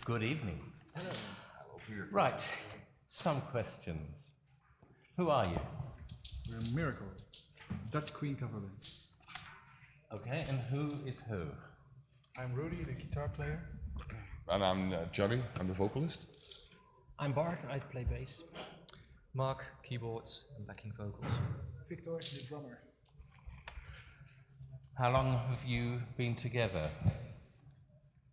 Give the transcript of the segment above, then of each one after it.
Good evening. Right, some questions. Who are you? We're Miracle, Dutch Queen Coverband. Okay, and who is who? I'm Rudi, the guitar player. And I'm Johnny, I'm the vocalist. I'm Bart, I play bass. Mark, keyboards and backing vocals. Victor, the drummer. How long have you been together?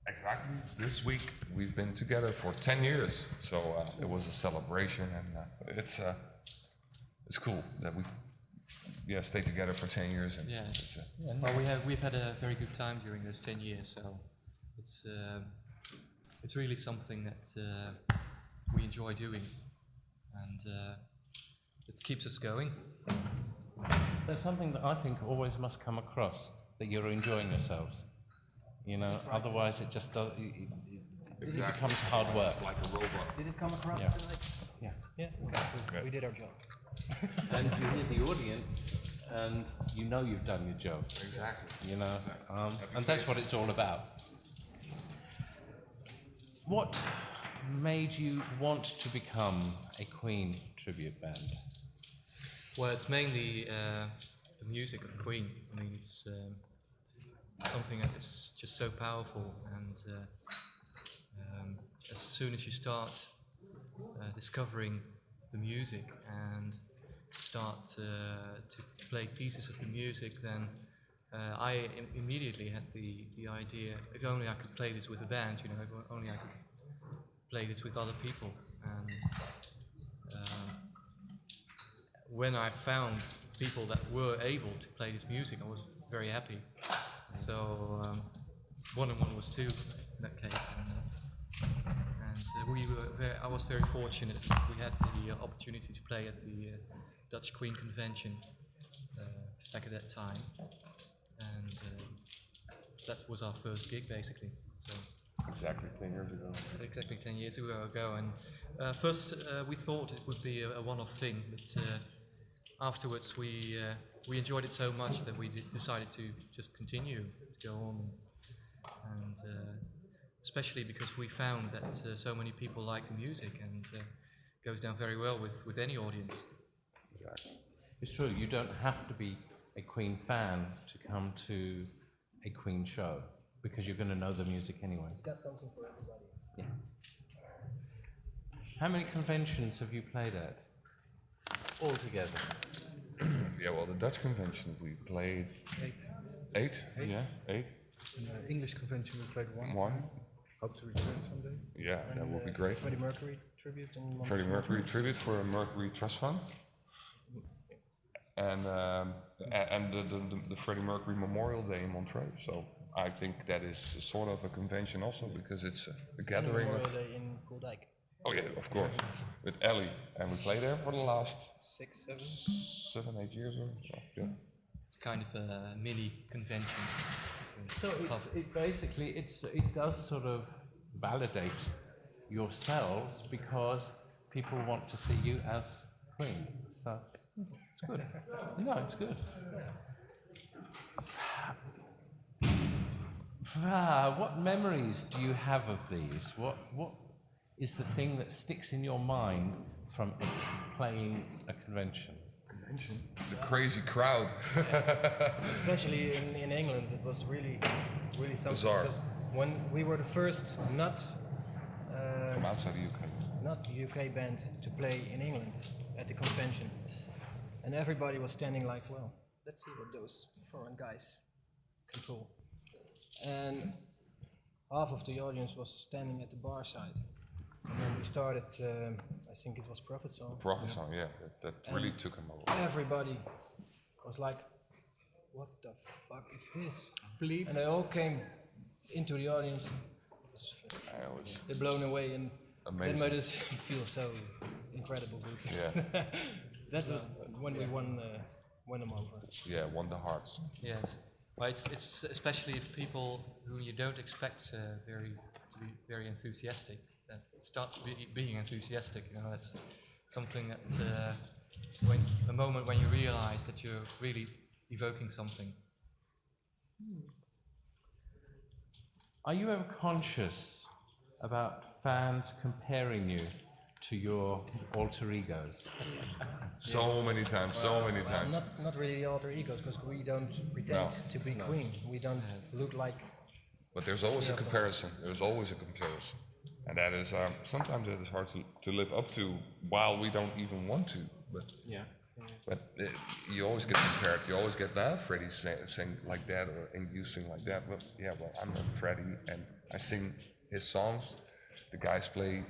Exactly. This week we've been together for 10 years, so it was a celebration, and it's cool that we stayed together for 10 years. And well, we've had a very good time during those 10 years, so it's really something that we enjoy doing, and it keeps us going. There's something that I think always must come across, that you're enjoying yourselves. You know, otherwise it just does. It becomes hard work. It's like a robot. Did it come across? Yeah. Yeah, okay. We did our job. And you hear the audience, and you know you've done your job. Exactly. You know, and that's what it's all about. What made you want to become a Queen tribute band? Well, it's mainly the music of Queen. I mean, it's something that is just so powerful, and as soon as you start discovering the music and start to play pieces of the music, then I immediately had the idea, if only I could play this with a band, you know, if only I could play this with other people. And when I found people that were able to play this music, I was very happy. So 1 and 1 was 2 in that case, and I was very fortunate. We had the opportunity to play at the Dutch Queen convention back at that time, and that was our first gig basically. So Exactly 10 years ago. exactly 10 years ago, and first we thought it would be a one-off thing, but afterwards we enjoyed it so much that we decided to just continue, to go on, and especially because we found that so many people like the music, and goes down very well with any audience. Exactly. It's true, you don't have to be a Queen fan to come to a Queen show, because you're going to know the music anyway. It's got something for everybody. Yeah. How many conventions have you played at altogether? Yeah, well, the Dutch convention we played 8. 8. Yeah, 8. In the English convention we played 1. One. Hope to return someday. Yeah, that would be great. Freddie Mercury tribute in Freddie Mercury tribute for a Mercury Trust Fund, and the Freddie Mercury Memorial Day in Montreux. So I think that is sort of a convention also, because it's a gathering Memorial of. Day in Poeldijk. Oh yeah, of course, with Ellie, and we played there for the last 6, 7. 7, 8 years or so. Yeah. It's kind of a mini convention. So it does sort of validate yourselves, because people want to see you as Queen. So it's good. No, it's good. What memories do you have of these? What is the thing that sticks in your mind from playing a convention? The crazy crowd. Especially in England, it was really something. Bizarre. Because when we were the first not From outside the UK. UK band to play in England at the convention, and everybody was standing like, well, let's see what those foreign guys can pull. And half of the audience was standing at the bar side. And then we started, I think it was Prophet Song. Prophet Song, yeah, that really took him over. Everybody was like, what the fuck is this? Bleep. And they all came into the audience. They're blown away, and Amazing. it made us feel so incredible. Yeah. That was when we won them over. Yeah, won the hearts. Yes, well, it's especially if people who you don't expect to be very enthusiastic start being enthusiastic. You know, that's something that the moment when you realize that you're really evoking something. Are you ever conscious about fans comparing you to your alter egos? So many times. Not really the alter egos, because we don't pretend to be Queen. We don't look like. But there's always a comparison. And that is, sometimes it is hard to live up to while we don't even want to. But you always get compared. You always get, Freddie sing like that, and you sing like that. Well, I'm not Freddie, and I sing his songs. The guys play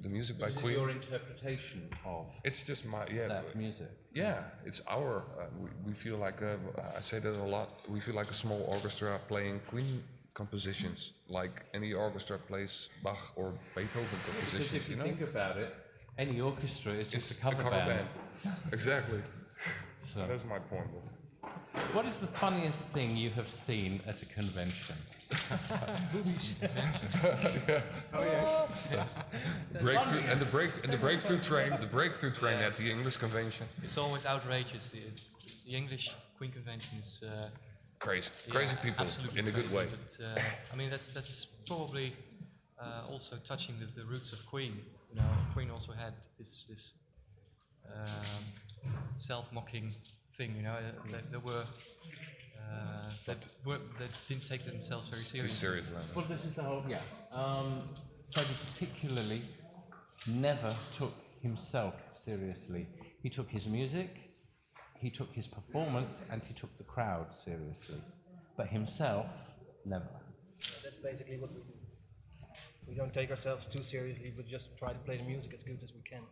the music like Queen. Your interpretation of It's just that music. Yeah, it's our. We feel like I say that a lot. We feel like a small orchestra playing Queen compositions, like any orchestra plays Bach or Beethoven compositions. Because if you think about it, any orchestra is just a cover band. Exactly. So, That's my point. what is the funniest thing you have seen at a convention? Breakthrough and the breakthrough train at the English convention. It's always outrageous. The English Queen convention is Crazy people absolutely in a good crazy, way. But I mean, that's probably also touching the roots of Queen. You know, Queen also had this self-mocking thing. You know, there were. That didn't take themselves very Too seriously. serious, man. Well, this is the whole, Freddie particularly never took himself seriously. He took his music, he took his performance, and he took the crowd seriously. But himself, never. That's basically what we do. We don't take ourselves too seriously, but just try to play the music as good as we can.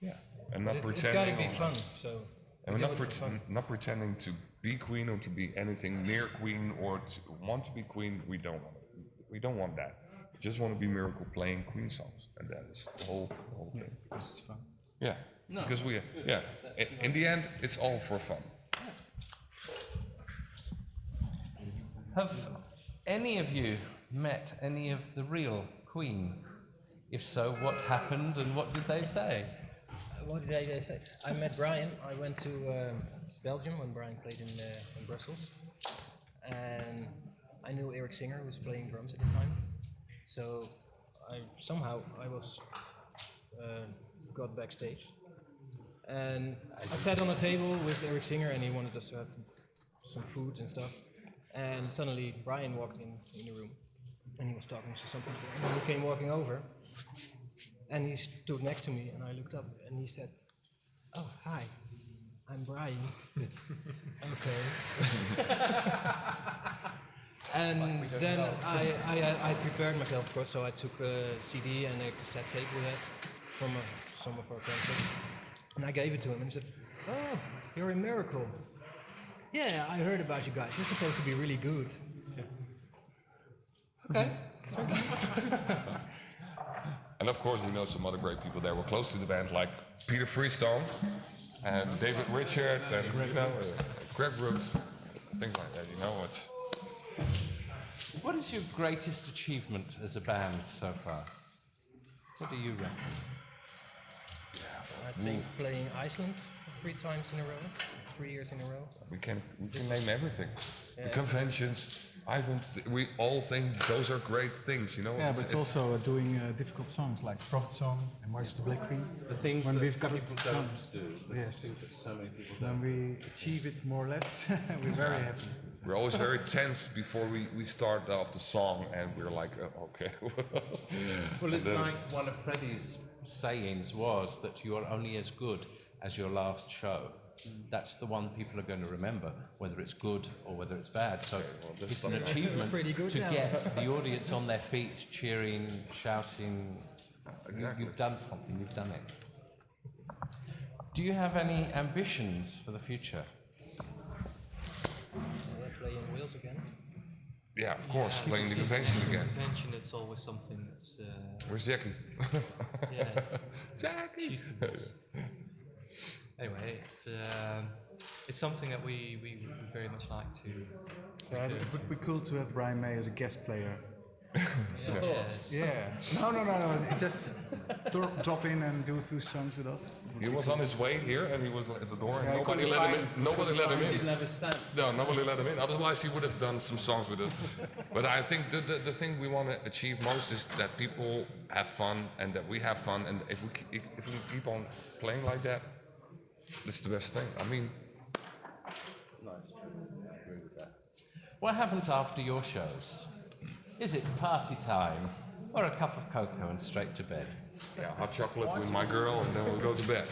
Yeah, and not It's pretending. got to be fun, so. And we we're do it for fun. not pretending to be Queen or to be anything near Queen or to want to be Queen. We don't want it. We don't want that. We just want to be Miracle playing Queen songs, and that is the whole thing. Because it's fun. Yeah, because in the end, it's all for fun. Have any of you met any of the real Queen? If so, what happened and what did they say? What did I say? I met Brian. I went to Belgium when Brian played in Brussels. And I knew Eric Singer, who was playing drums at the time. So I got backstage. And I sat on a table with Eric Singer, and he wanted us to have some food and stuff. And suddenly Brian walked in the room, and he was talking to some people. And he came walking over. And he stood next to me, and I looked up, and he said, "Oh, hi, I'm Brian." Okay. And then I prepared myself, of course, so I took a CD and a cassette tape we had from some of our concerts, and I gave it to him, and he said, "Oh, you're a miracle. Yeah, I heard about you guys. You're supposed to be really good." Okay. And of course, we know some other great people that were close to the band, like Peter Freestone and David Richards and Greg Brooks, things like that. You know what? What is your greatest achievement as a band so far? What do you reckon? I think playing Iceland 3 times in a row, 3 years in a row. We can name everything. The conventions, Iceland. We all think those are great things. You know. Yeah, but it's also doing difficult songs like Prophet Song and March to Black Queen. The things when that we've got people it done. don't do. The Yes. things that so many people When don't. we achieve it more or less, we're very happy. We're always very tense before we start off the song, and we're like, okay. Well, it's like one of Freddie's sayings was that you are only as good as your last show. That's the one people are going to remember, whether it's good or whether it's bad. So it's an achievement Pretty good to now. get the audience on their feet, cheering, shouting. You've done something, you've done it. Do you have any ambitions for the future? We're playing Wales again. Yeah, of course, Yeah, playing the because convention again. Convention, it's always something that's. Where's Jackie? Yeah, Jackie! she's the boss. Anyway, it's something that we very much like to. Yeah, it would be cool to have Brian May as a guest player. Yes. Yeah. No. Just drop in and do a few songs with us. He was on his way here and he was at the door and Yeah, he nobody couldn't let him find- in. Nobody let him He in. never stand. No, nobody let him in. Otherwise, he would have done some songs with us. But I think the thing we want to achieve most is that people have fun and that we have fun. And if we keep on playing like that, it's the best thing. I mean, Nice. I agree with that. What happens after your shows? Is it party time or a cup of cocoa and straight to bed? yeah, hot chocolate with my girl and then we'll go to bed.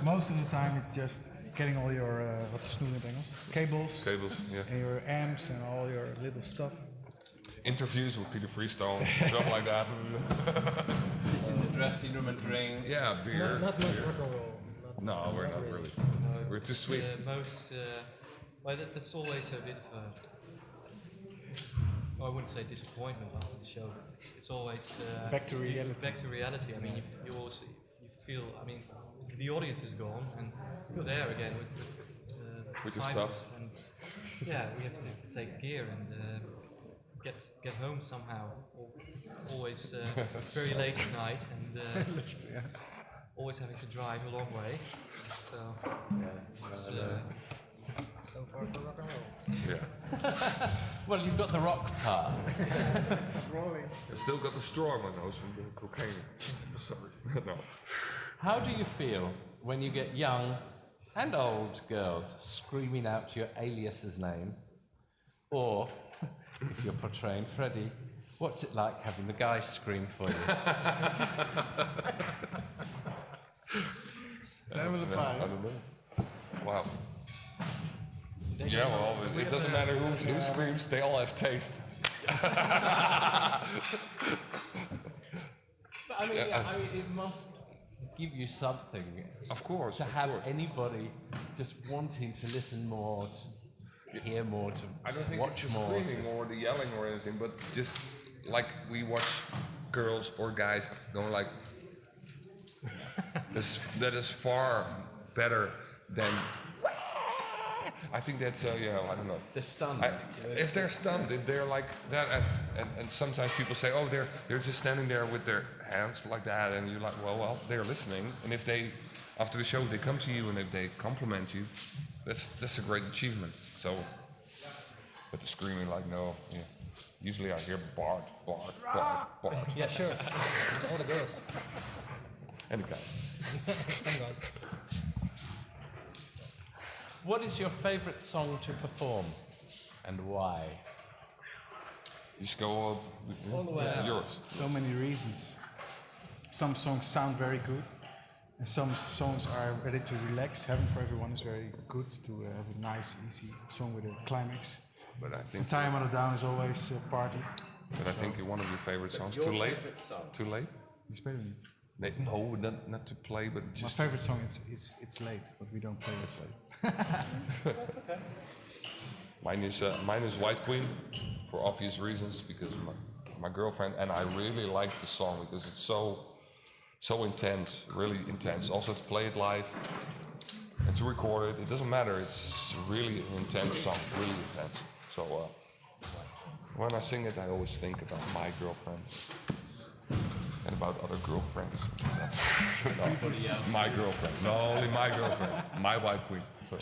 Most of the time it's just getting all your, wat is snoer in het Engels? Cables. Cables, yeah. And your amps and all your little stuff. Interviews with Peter Freestone, stuff like that. Sit in the dressing room and drink. Yeah, beer. Not much rock and roll. No, we're not really. We're too sweet. Well, that's always a bit of a, I wouldn't say disappointment after the show, but it's always Back to reality. Back to reality. I mean, you always you feel. I mean, the audience is gone, and you're there again with With your fighters, stuff. and yeah, we have to take gear and get home somehow. Always very late at night, and always having to drive a long way. So it's, So far for rock and roll. Yeah. Well, you've got the rock part. I still got the straw in my nose from the cocaine. Sorry. No. How do you feel when you get young and old girls screaming out your alias's name? Or, if you're portraying Freddie, what's it like having the guy scream for you? Zijn we erbij? I don't know. Wow. Yeah, well, it doesn't matter who screams, they all have taste. But I mean, it must give you something Of course. to have anybody just wanting to listen more, to hear more, to I don't think watch it's the more. screaming or the yelling or anything, but just like we watch girls or guys going like, that is far better than. I think that's I don't know. They're stunned. If they're stunned, if they're like that, and sometimes people say, oh, they're just standing there with their hands like that, and you're like, well, they're listening, and if they, after the show, they come to you and if they compliment you, that's a great achievement. So, but the screaming like, no, yeah. Usually I hear Bart. Yeah, sure. All the girls. And the guys. Some guys. What is your favorite song to perform, and why? Just go All the way out. yours. So many reasons. Some songs sound very good, and some songs are ready to relax. Heaven for Everyone is very good to have a nice, easy song with a climax. But I And think, Time on the Down is always a party. but I think one of your favorite songs. Your Too late. favorite song? Too late. Die spelen we niet. No, not to play, but My just. favorite song is It's Late, but we don't play It's Late. Mine is White Queen, for obvious reasons, because my girlfriend and I really like the song because it's so intense, really intense. Also to play it live and to record it, it doesn't matter. It's really an intense song, really intense. So when I sing it, I always think about my girlfriend and about other girlfriends. No, my girlfriend, no, only my girlfriend, my White Queen. So,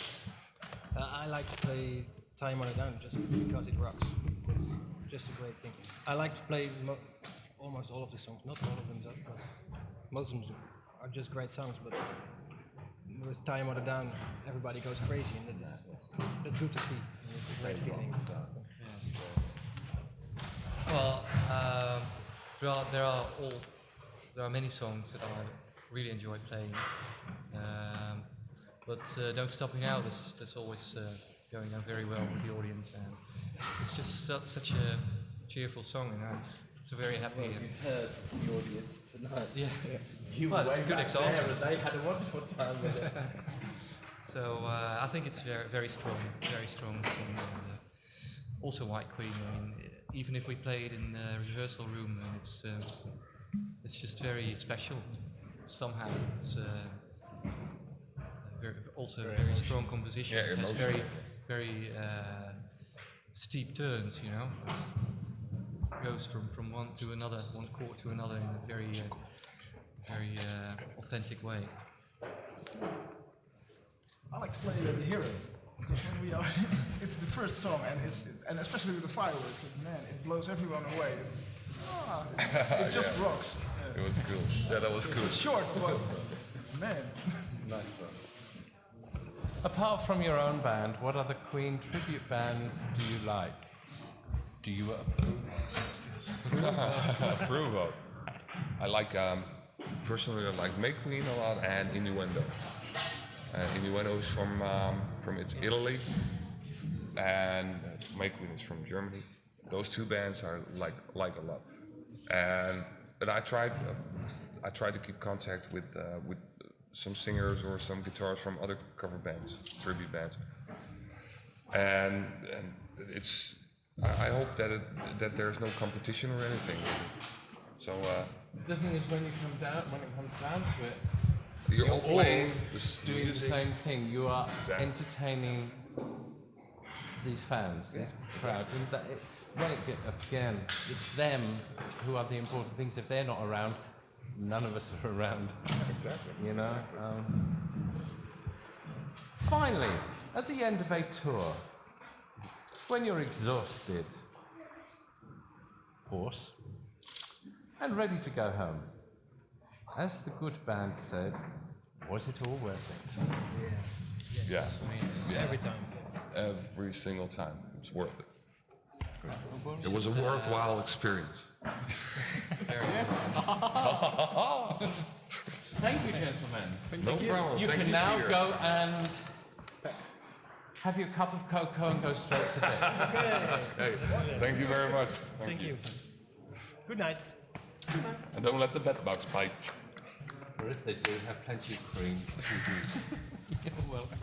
I like to play Time on the Down just because it rocks. It's just a great thing. I like to play almost all of the songs, not all of them, but most of them are just great songs. But with Time on the Down, everybody goes crazy, and that's good to see. And it's a great feeling. Well, there are many songs that I really enjoy playing. But Don't Stop Me Now, that's always going down very well with the audience, and it's just such a cheerful song, you know. It's a very happy. You heard the audience tonight. Yeah. You Well, it's a way good back example. there and they had a wonderful time with it. So I think it's very strong song. And, also White Queen. I mean, even if we play it in the rehearsal room, and it's just very special. Somehow it's also a very strong composition. Yeah, It has emotional. very steep turns, you know. goes from one to another, one chord to another in a very authentic way. I like to play the hero because when we are, it's the first song, and especially with the fireworks, man, it blows everyone away. It just rocks. It was cool. Yeah, that was cool. It's short, but man. Apart from your own band, what other Queen tribute bands do you like? Do you approve? Approve of. I like, personally, I like Make Queen a lot and Innuendo. Innuendo is from Italy, and Make Queen is from Germany. Those two bands I like a lot. But I tried to keep contact with some singers or some guitarists from other cover bands, tribute bands, and it's. I hope that there's no competition or anything. So The thing is, when it comes down to it, you're all playing, doing the same thing. You are entertaining these fans, these crowds, and again, it's them who are the important things. If they're not around, none of us are around. Exactly. You know. Finally, at the end of a tour, when you're exhausted, hoarse, and ready to go home, as the good band said, was it all worth it? Yeah. I mean, it's Every time. Every single time, it's worth it. It was a worthwhile experience. Yes. Thank you, gentlemen. No problem. You Thank can you now for your- go and have your cup of cocoa and go straight to bed. Hey, thank you very much. Thank you. Good night. And don't let the bedbugs bite. Or if they do, have plenty of cream. You're welcome.